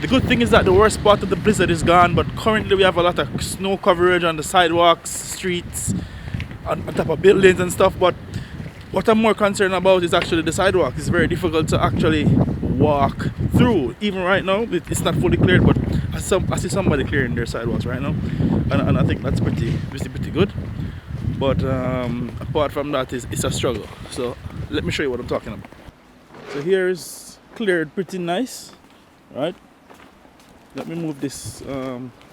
The good thing is that the worst part of the blizzard is gone, but currently we have a lot of snow coverage on the sidewalks, streets, on top of buildings and stuff. But what I'm more concerned about is actually the sidewalk. It's very difficult to actually walk through. Even right now, it's not fully cleared, but I see somebody clearing their sidewalks right now, and I think that's pretty good. But apart from that, it's a struggle. So let me show you what I'm talking about. So here is cleared pretty nice, right? Let me move this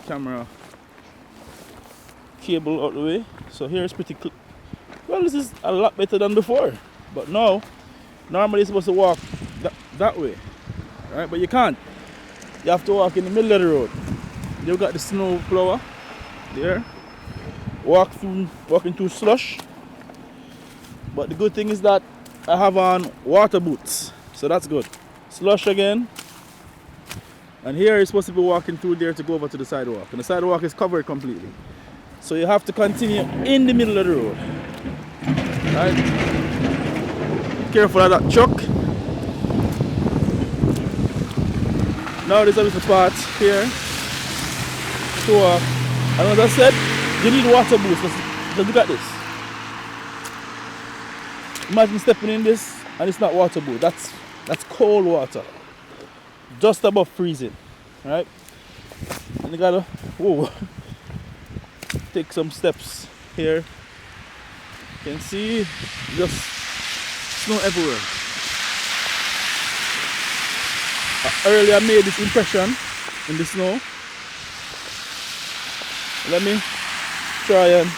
camera cable out the way. So here is pretty clear. Well, this is a lot better than before. But now, normally you're supposed to walk that way, right? But you can't. You have to walk in the middle of the road. You've got the snow plower there. Walking through slush. But the good thing is that I have on water boots, so that's good. Slush again. And here you're supposed to be walking through there to go over to the sidewalk. And the sidewalk is covered completely. So you have to continue in the middle of the road. Right? Careful of that truck. Now there's a little part here. So, and as I said, you need water boots. Just look at this. Imagine stepping in this and it's not water boot. That's cold water. Just above freezing. Right? And you gotta take some steps here. You can see just snow everywhere. Earlier I made this impression in the snow. Let me try and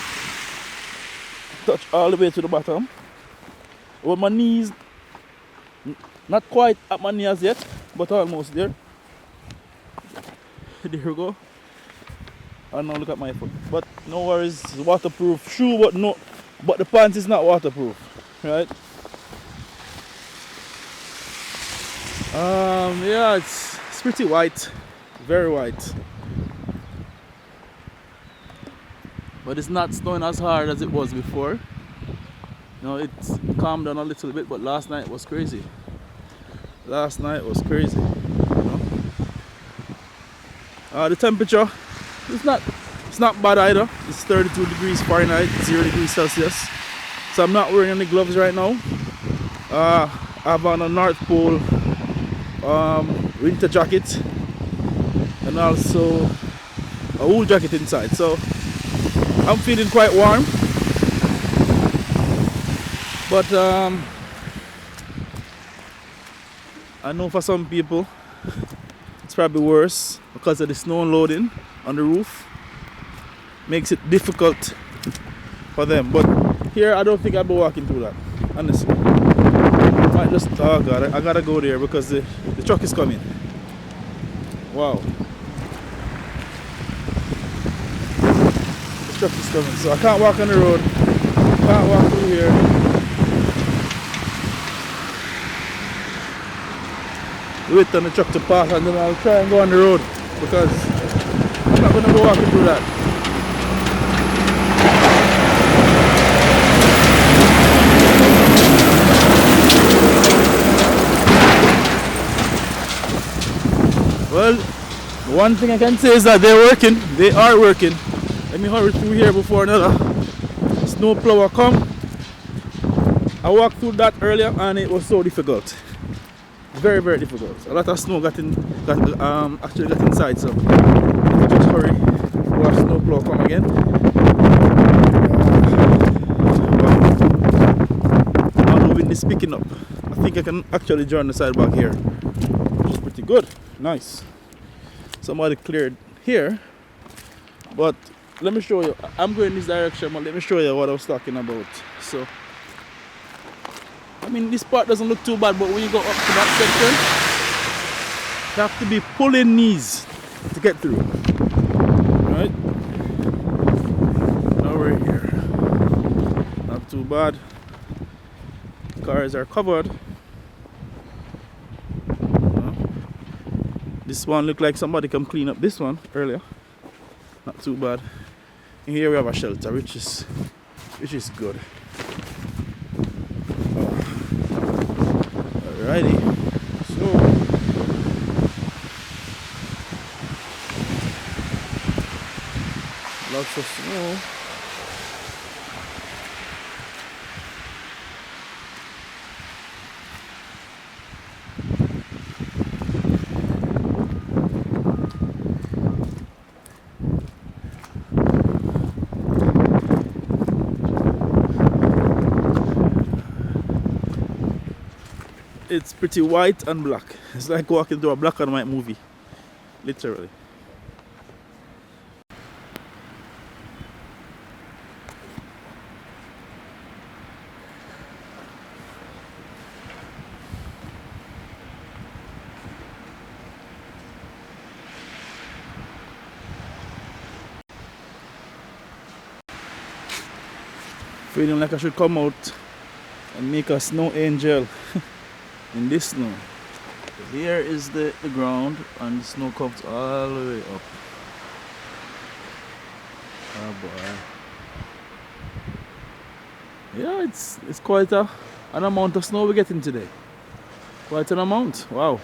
touch all the way to the bottom. With my knees, not quite at my knees yet, but almost there. There we go. And now look at my foot. But no worries, it's waterproof shoe, but the pants is not waterproof, right? Yeah, it's pretty white, very white. But it's not snowing as hard as it was before. You know, it's calmed down a little bit, but last night was crazy. Last night was crazy. You know? The temperature, it's not bad either. It's 32 degrees Fahrenheit, 0 degrees Celsius. So I'm not wearing any gloves right now. I have on a North Pole winter jacket and also a wool jacket inside. So I'm feeling quite warm. But I know for some people it's probably worse because of the snow unloading on the roof. Makes it difficult for them. But here I don't think I'll be walking through that, honestly. I might just, oh god, I gotta go there because the truck is coming. Wow. The truck is coming, so I can't walk on the road. Can't walk through here. Wait on the truck to pass and then I'll try and go on the road because I'm not going to go walking through that. Well, one thing I can say is that they're working. They are working. Let me hurry through here before another snow plower come. I walked through that earlier and it was so difficult. Very, very difficult. A lot of snow actually got inside, so let me just hurry. Watch snow plow come again. Now the wind is picking up. I think I can actually join the sidewalk here, which is pretty good. Nice. Somebody cleared here, but let me show you. I'm going this direction, but let me show you what I was talking about. So I mean, this part doesn't look too bad, but when you go up to that section, you have to be pulling knees to get through. Right? Now we're here. Not too bad. Cars are covered. This one looked like somebody come clean up this one earlier. Not too bad. And here we have a shelter, which is good. Alrighty, so Lots of snow. It's pretty white and black. It's like walking through a black and white movie, literally. Feeling like I should come out and make a snow angel in this snow. Here is the ground and the snow comes all the way up. Oh boy. Yeah, it's quite an amount of snow we're getting today. Quite an amount. Wow.